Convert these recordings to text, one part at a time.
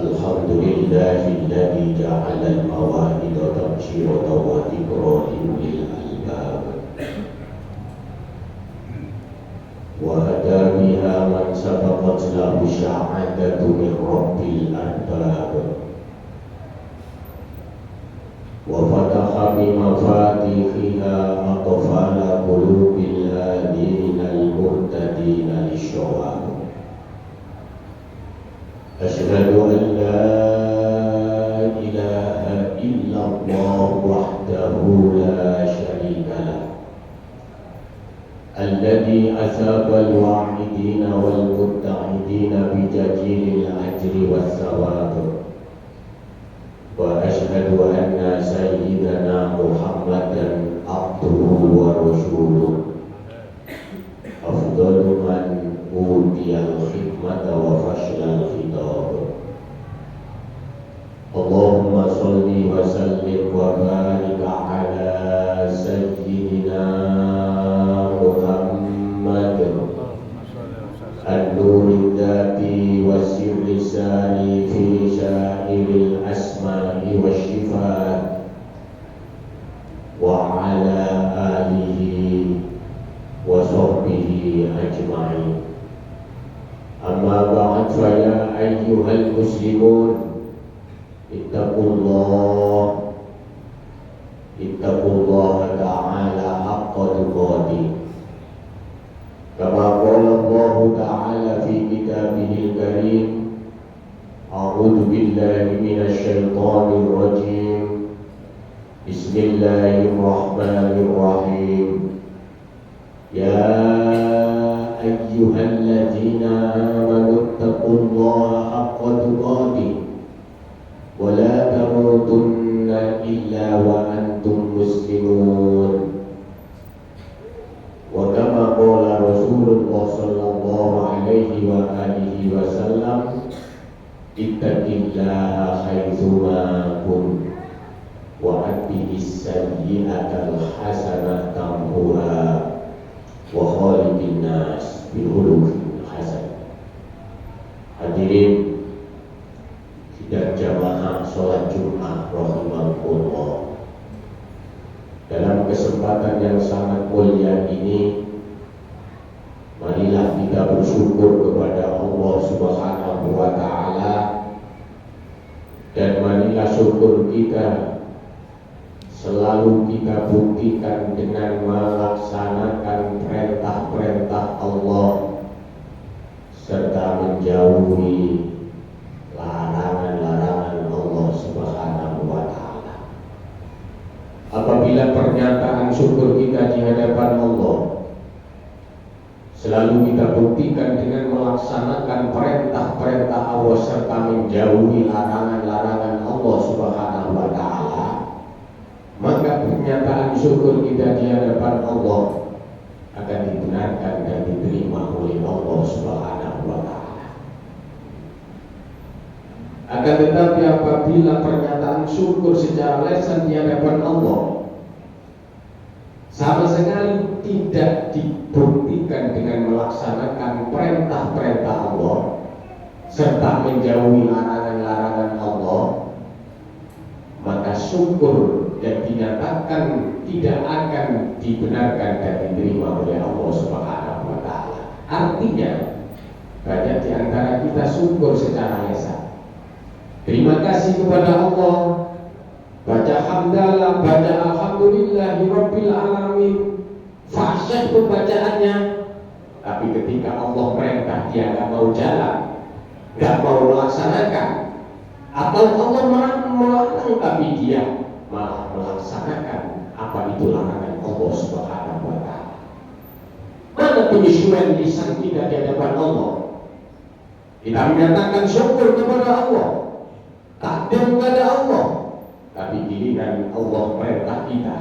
Alhamdulillahilladzi ja'ala al-mawa'ida tabshiratan wa dzikra lil albab wa hada biha man sabaqat lahu sya'adatu min rabbil arbab wa fataha bi mafatihiha aqfala qulubil hadina al-muhtadina lisyawab. Asyhadu an la ilaha illallah wahdahu la syarika lah alladzi asaba al-wa'idina wal mutta'idina bi jazilil ajri was sawab. Wa asyhadu anna sayyidana Muhammadan abduhu wa rasuluh afdalu man utiyal hikmata wa fashlal khitab. Allahumma salli wa sallim wa barik ala sayyidina Muhammad an-nuri dzati wa sirri sani fi syairil asma'i wa shifat wa ala alihi wa sahbihi ajma'in. Amma ba'd, fa ya ayyuhal muslimun ittaqullaha ta'ala haqqa tuqatih kama qala Allah ta'ala fi kitabihil karim. A'udzu billahi minasy syaithanir rajim. Bismillahirrahmanirrahim. Ya ayyuhalladzina amanu ittaqullaha haqqa tuqatih wa la tamutunna illa wa antum muslimun. Wa kama qala Rasulullah sallallahu alaihi wa alihi wasallam, ittaqillaha haitsuma kunt wa atbi'is sayyi'atal hasanata tamhuha wa khaliqin nas bi khuluqin hasan. Hadirin dan jamaah sholat Jumat rahimakumullah. Dalam kesempatan yang sangat mulia ini, marilah kita bersyukur kepada Allah Subhanahu wa ta'ala, dan marilah syukur kita selalu kita buktikan dengan melaksanakan perintah-perintah Allah serta menjauhi larangan-larangan Allah Subhanahu wa ta'ala. Apabila pernyataan syukur kita di hadapan Allah selalu kita buktikan dengan melaksanakan perintah-perintah Allah serta menjauhi larangan-larangan Allah Subhanahu wa ta'ala, maka pernyataan syukur kita di hadapan Allah akan dibenarkan dan diterima oleh Allah Subhanahu wa ta'ala. Akan tetapi apabila pernyataan syukur secara lisan di hadapan Allah sama sekali tidak dibuktikan dengan melaksanakan perintah-perintah Allah serta menjauhi larangan-larangan Allah, maka syukur yang dinyatakan tidak akan dibenarkan dan diterima oleh Allah Subhanahu wa ta'ala. Artinya, banyak di antara kita syukur secara lisan, terima kasih kepada Allah, baca hamdalah, baca alhamdulillahi rabbil alamin, fasyah pembacaannya, tapi ketika Allah perintah dia gak mau jalan, gak mau melaksanakan, atau Allah melarang tapi dia malah melaksanakan apa itu larangan Allah Subhanahu wa ta'ala. Mana penyesuaian lisan kita di hadapan Allah? Kita menyatakan syukur kepada Allah, takdir kepada Allah, tapi giliran Allah perintah kita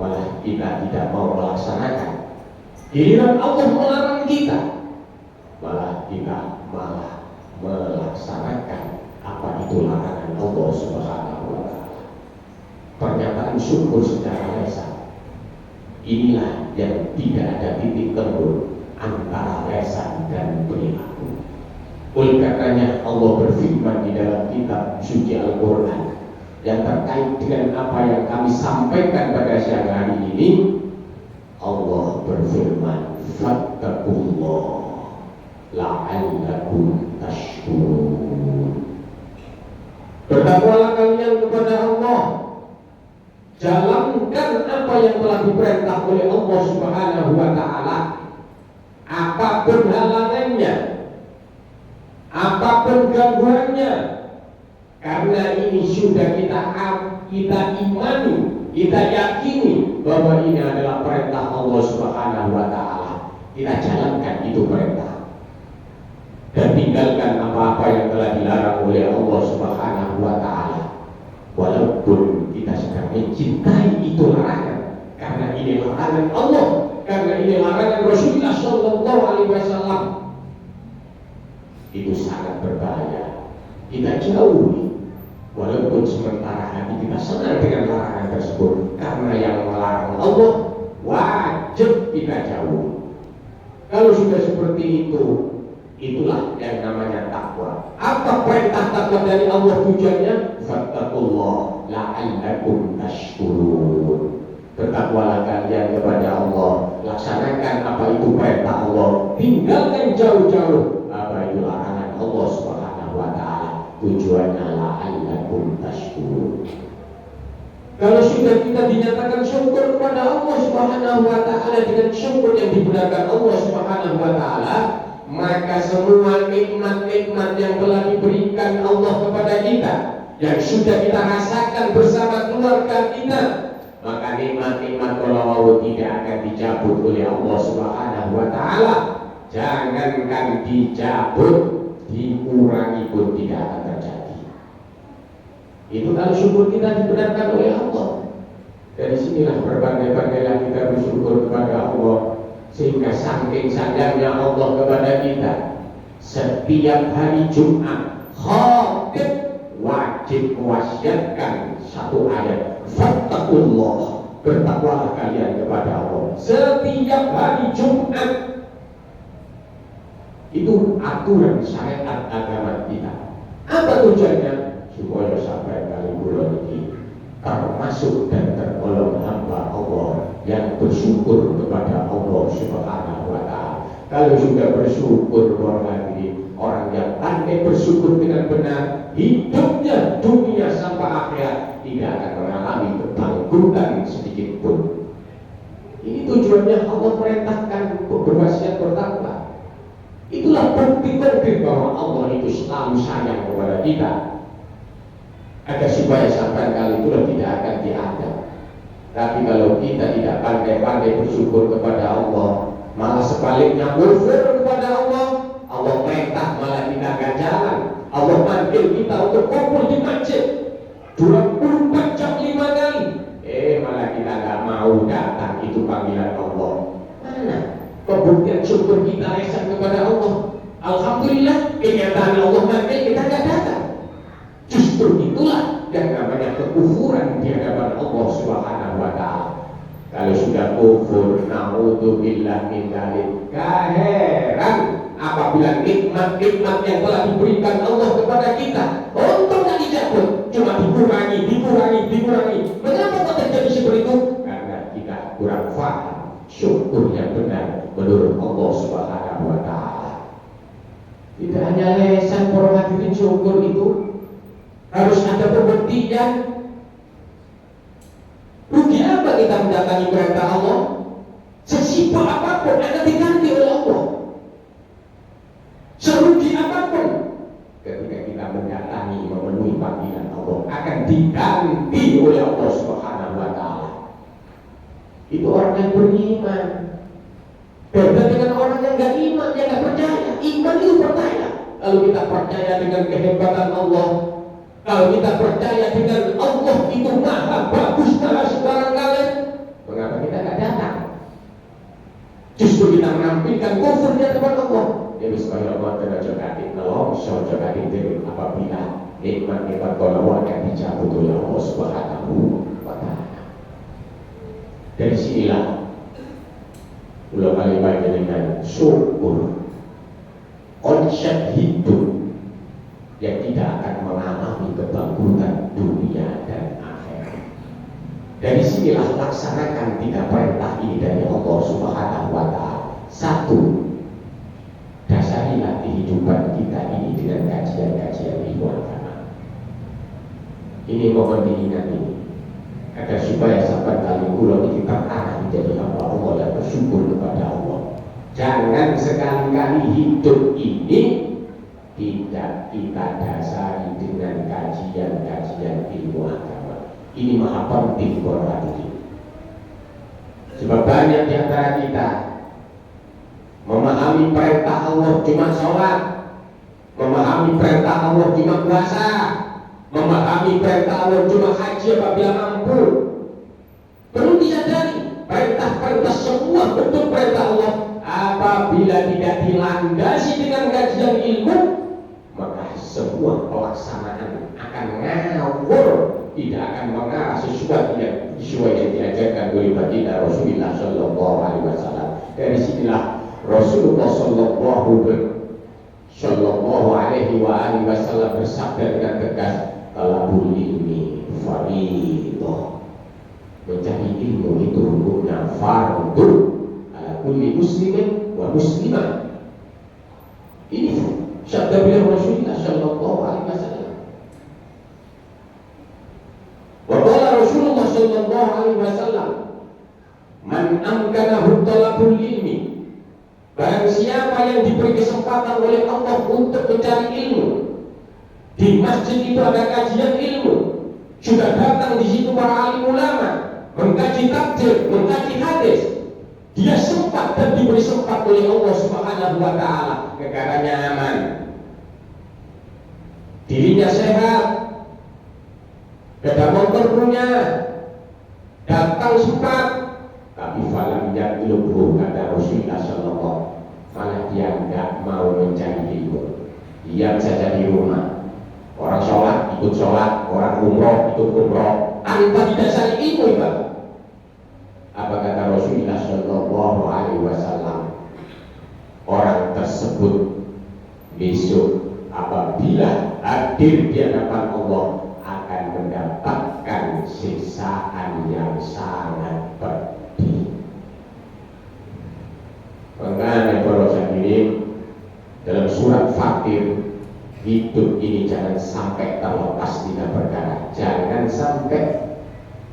malah kita tidak mau melaksanakan. Giliran Allah melarang kita malah kita melaksanakan apa itu larangan Allah Subhanahu wa ta'ala. Pernyataan syukur secara lisan inilah yang tidak ada titik temu antara lisan dan perilaku. Oleh karenanya Allah berfirman di dalam kitab suci Al-Quran yang terkait dengan apa yang kami sampaikan pada siang hari ini. Allah berfirman, fattaqullah la'allakum tashkurun. Bertakwalah kalian kepada Allah, jalankan apa yang telah diperintah oleh Allah Subhanahu wa ta'ala, apapun halangannya, apapun gangguannya, karena ini sudah kita imani, kita yakini bahwa ini adalah perintah Allah Subhanahu wa ta'ala. Kita jalankan itu perintah dan tinggalkan apa-apa yang telah dilarang oleh Allah Subhanahu wa ta'ala. Walaupun kita sedang mencintai itu larangan, karena ini larangan Allah, karena ini larangan Rasulullah Shallallahu Alaihi Wasallam, itu sangat berbahaya. Kita jauhi, walaupun sementara hati kita senang dengan larangan tersebut, karena yang melarang Allah wajib kita jauhi. Kalau sudah seperti itu, itulah yang namanya takwa. Apa perintah takwa dari Allah tujuannya? Fattaqullah la'allakum tashkurun. Bertakwalah kalian kepada Allah, laksanakan apa itu perintah Allah, tinggalkan jauh-jauh apa itu larangan Allah Subhanahu wa ta'ala. Tujuannya la'allakum tashkurun. Kalau sudah kita dinyatakan syukur kepada Allah Subhanahu wa ta'ala dengan syukur yang dibenarkan Allah Subhanahu wa ta'ala, maka semua nikmat-nikmat yang telah diberikan Allah kepada kita, yang sudah kita rasakan bersama keluarga kita, maka nikmat-nikmat kalau tidak akan dicabut oleh Allah Subhanahu wa ta'ala. Jangankan dicabut, dikurangi pun tidak akan terjadi. Itu kalau syukur kita dibenarkan oleh Allah. Dari sinilah berbagai-bagailah kita bersyukur kepada Allah, sehingga saking sayangnya Allah kepada kita, setiap hari Jumat khatib wajib mewasiatkan satu ayat, fattaqullah, bertakwalah kalian kepada Allah. Setiap hari Jumat itu aturan syariat agama kita. Apa tujuannya? Supaya sampai kali bulan ini termasuk dan tergolong hamba Allah yang bersyukur kepada Allah Subhanahu wa ta'ala. Kalau sudah bersyukur orang yang pandai bersyukur dengan benar, hidupnya dunia sampai akhirat tidak akan mengalami kebangkrutan sedikit pun. Ini tujuannya Allah perintahkan untuk berwasiat bertakwa. Itulah bukti konkret bahwa Allah itu selalu sayang kepada kita, agar supaya sampai kali itu tidak akan diadab. Tapi kalau kita tidak pandai-pandai bersyukur kepada Allah, malah sebaliknya kufur kepada Allah, Allah perintah malah kita gak jalan. Allah panggil kita untuk kumpul di masjid 24 jam 5 kali, malah kita gak mau datang. Itu panggilan Allah. Mana pembuktian syukur kita lesan kepada Allah? Alhamdulillah, kenyataan Allah manggil kita gak datang. Justru itulah yang namanya kekufuran di hadapan Allah Subhanahu wa ta'ala. Kalau sudah kufur, naudzubillah min dzalik, heran apabila nikmat-nikmat yang telah diberikan Allah kepada kita untuk tidak dicabut, cuma dikurangi. Mengapa kok terjadi seperti itu? Karena kita kurang faham syukur yang benar menurut Allah Subhanahu wa ta'ala. Tidak hanya lesan para hadirin, syukur itu harus ada pembuktian. Rugi apa kita mendatangi perintah Allah? Sesibuk apapun akan diganti oleh Allah. Serugi apapun, ketika kita mendatangi memenuhi panggilan Allah, akan diganti oleh Allah Subhanahu wa ta'ala. Itu orang yang beriman. Beda dengan orang yang gak iman, yang gak percaya. Iman itu percaya. Kalau kita percaya dengan kehebatan Allah, kalau kita percaya dengan Allah itu maha bagus, maha sebarang-galanya, mengapa kita gak datang? Justru kita menampilkan kufur di hadapan Allah. Ya supaya Allah tidak jokatin nolong, so jokatin diri apabila nikmat-nikmat kalau akan dicabut oleh Allah Subhanahu wa ta'ala. Dari sinilah Kula kali panjenengan syukur konsep hidup yang tidak akan mengalami kebangkrutan dunia dan akhirat. Dari sinilah laksanakan 3 perintah ini dari Allah Subhanahu wa Ta'ala. 1. Dasarilah kehidupan kita ini dengan kajian-kajian ilmu agama. Ini mohon diingat ini, agar supaya sahabat kali kula ini terarah menjadi hamba Allah dan bersyukur kepada Allah. Jangan sekali-kali hidup ini tidak kita dasari dengan kajian-kajian ilmu agama. Ini maha penting buat hati. Sebab banyak di antara kita memahami perintah Allah cuma sholat, memahami perintah Allah cuma puasa, memahami perintah Allah cuma haji apabila mampu. Perlu disadari perintah-perintah semua bentuk perintah Allah apabila tidak dilandasi dengan kajian ilmu, maka semua pelaksanaan akan ngawur, tidak akan mengarah sesuatu yang diajarkan oleh baginda Rasulullah Shallallahu Alaihi Wasallam. Dari sinilah Rasulullah Shallallahu Alaihi Wasallam bersabda dengan tegas, talabul ilmi fardhu. Mencari ilmu itu hukumnya fardu ala kulli muslimin wa muslimah. Ini sabda beliau Rasulullah Shallallahu Alaihi Wasallam. Wa qala Rasulullah Shallallahu Alaihi Wasallam, man amkanahu talabul ilmi, barang siapa yang diberi kesempatan oleh Allah untuk mencari ilmu, di masjid itu ada kajian ilmu, sudah datang di situ para alim ulama mengkaji tafsir, mengkaji hadis, dia sempat dan diberi sempat oleh Allah Subhanahu wa Ta'ala, negaranya aman, dirinya sehat, sepeda motor punya, datang sempat, tapi falam yaqlubu, kata Rasulullah Sallallahu, malah dia enggak mau mencari ilmu, diam saja di rumah. Orang sholat ikut sholat, orang umroh ikut umroh, tanpa didasari ilmu, Pak. Apa kata Rasulullah Sallallahu Alaihi Wasallam? Orang tersebut besok apabila hadir di hadapan Allah akan mendapatkan siksaan yang sangat pedih. Makanya para hadirin, dalam surat Fatir, hidup ini jangan sampai terlepas tidak perkara. Jangan sampai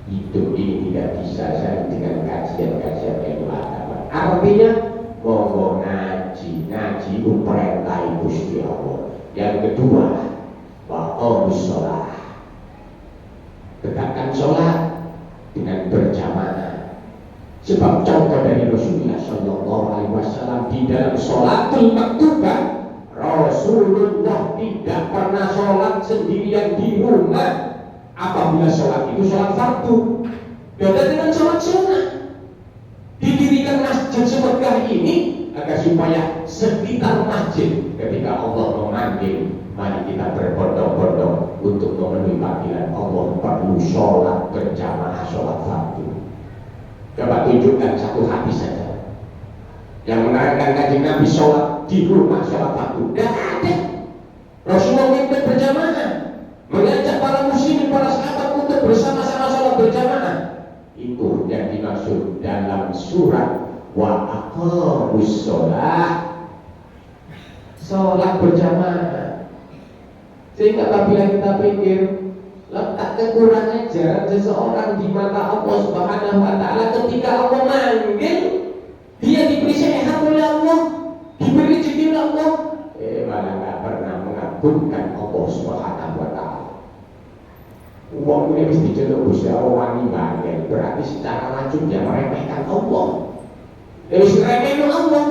hidup ini tidak bisa dengan kajian-kajian ilmu agama. Artinya ngomong ngaji itu perintah Gusti Allah. Yang kedua, waqamus sholat, tegakkan sholat dengan berjamaah. Sebab contoh dari Rasulullah Shallallahu Alaihi Wasallam di dalam sholatul maktubah, Rasulullah tidak pernah sholat sendirian di rumah. Apabila sholat itu sholat fardu, beda dengan sholat sunnah. Didirikan masjid semegah ini agar supaya sekitar masjid ketika Allah memanggil, mari kita berbondong-bondong untuk memenuhi panggilan Allah, perlu sholat berjamaah, sholat fardu. Coba tunjukkan satu hadis saja yang menerangkan kanjeng Nabi sholat di rumah, sholat fardu. Tidak ada. Rasulullah memimpin berjamaah, mengajak para muslimin, para sahabat untuk bersama-sama sholat berjamaah. Itu yang dimaksud dalam surat wa aqamus sholat, sholat berjamaah. Sehingga apabila kita pikir letak kekurangan jarak seseorang di mata Allah Subhanahu wa Ta'ala, ketika Allah manggil, dia diberi sehat oleh Allah, diberi rezeki oleh Allah, malah nggak pernah mengabulkan Allah Subhanahu wa Ta'ala. Uang ini mesti diceluk Gusti Allah wani manggil, berarti secara langsung dia meremehkan Allah. Terus remehkan Allah.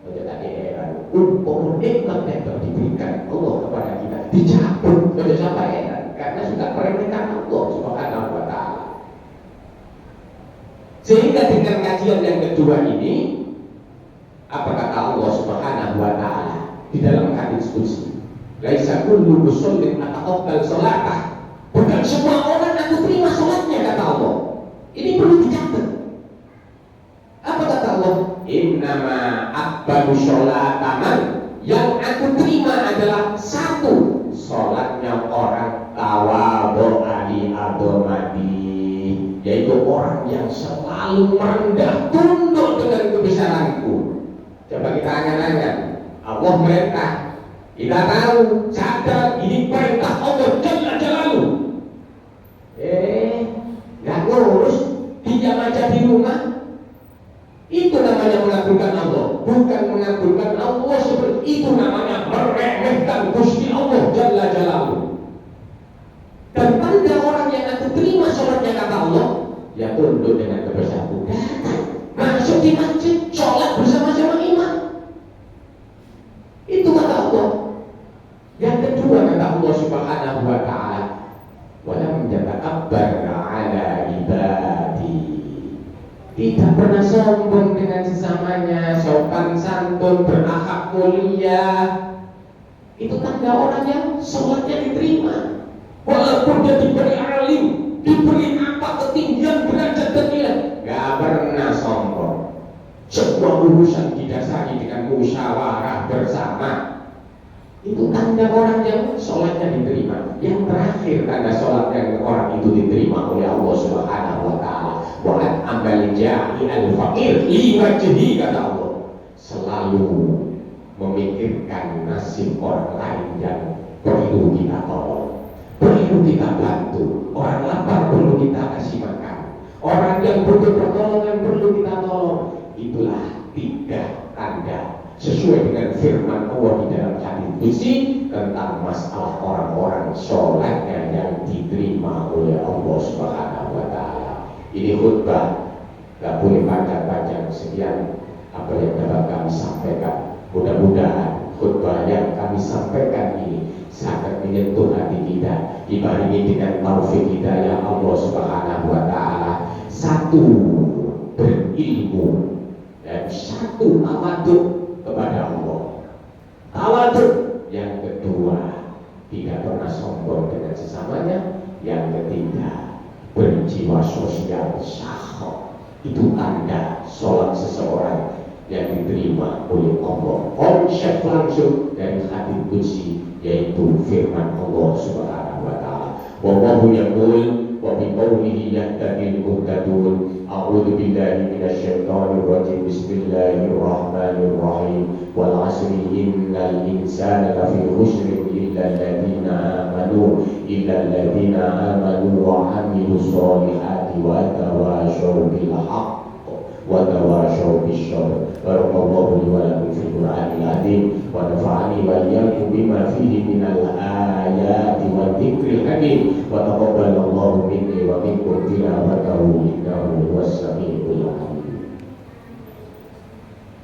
Kita tadi heran, umpama nikmat yang telah diberikan Allah kepada kita dicabut, kita sampai heran karena sudah meremehkan Allah Subhanahu wa Ta'ala. Sehingga dengan kajian yang kedua ini, apa kata Allah Subhanahu wa Ta'ala di dalam hadis qudsi? Laisa kullu musallin ataqabbal shalatah. Bukan semua orang aku terima sholatnya, kata Allah. Ini perlu dicatat. Apa kata Allah? innama aqbalu sholataman, yang aku terima adalah satu, sholatnya orang tawadhu ali adomadi, yaitu orang yang selalu merendah tunduk dengan kebesaranku. Coba kita angan-angan, Allah merintah, kita tahu, sadar ini perintah Allah Jalla Jalaluhu. Gak ngurus, diam aja di rumah. Itu namanya mengabulkan Allah, bukan mengabulkan Allah seperti itu, namanya meremehkan Gusti Allah Jalla Jalaluhu. Dan pada orang yang aku terima sholatnya kata Allah, ya tunduk dengan kebesaranku, masuk di masjid, sholat bersama-sama imam. Itu kata Allah. Yang kedua kata Allah Subhanahu wa ta'ala, walam yatakabbar ala ibadi, tidak pernah sombong dengan sesamanya, sopan santun, berakhlak mulia. Itu tanda orang yang sholatnya diterima. Walaupun dia diberi alim, diberi apa ketinggian derajat dan nilai, gak pernah sombong. Sebuah urusan didasari dengan musyawarah bersama. Itu tanda orang yang sholatnya diterima. Yang terakhir tanda sholat yang orang itu diterima oleh Allah Subhanahu wa ta'ala, wa'ad amal ja'i al-faqir liwajhi, kata Allah, selalu memikirkan nasib orang lain yang perlu kita tolong, perlu kita bantu. Orang lapar perlu kita kasih makan, orang yang butuh pertolongan perlu kita tolong. Itulah tiga tanda sesuai dengan firman Allah di dalam hadis qudsi tentang masalah orang-orang sholatnya yang diterima oleh Allah Subhanahu wa ta'ala. Ini khutbah, gak boleh panjang-panjang, sekian apa yang dapat kami sampaikan. Mudah-mudahan khutbah yang kami sampaikan ini sangat menyentuh hati kita, dibarengi dengan taufik hidayah Allah Subhanahu wa ta'ala. Satu, berilmu, dan satu, tawadhu kepada Allah. Tawadhu. Yang kedua, tidak pernah sombong dengan sesamanya. Yang ketiga, berjiwa sosial syahwat. Itu tanda sholat seseorang yang diterima oleh Allah. Konsep langsung dari hadis qudsi, yaitu firman Allah Subhanahu wa ta'ala, wallahu yaqul wa bi qawlihi yahtadil muhtadun. A'udzu billahi minasyaitonir rajim. Bismillahirrahmanirrahim. Wal 'asri innal insana lafi khusrin illa alladziina amanu wa 'amilus solihati wa tawashaw bil haqq wa tawashaw bis sabr. Barakallahu li wa lakum fil Qur'anil 'azim wa nafa'ani wa iyyakum bima fihi minal ayati wa dzikril hakim wa taqabbalallahu minni wa minkum tilawatahu innahu huwas samiul 'alim.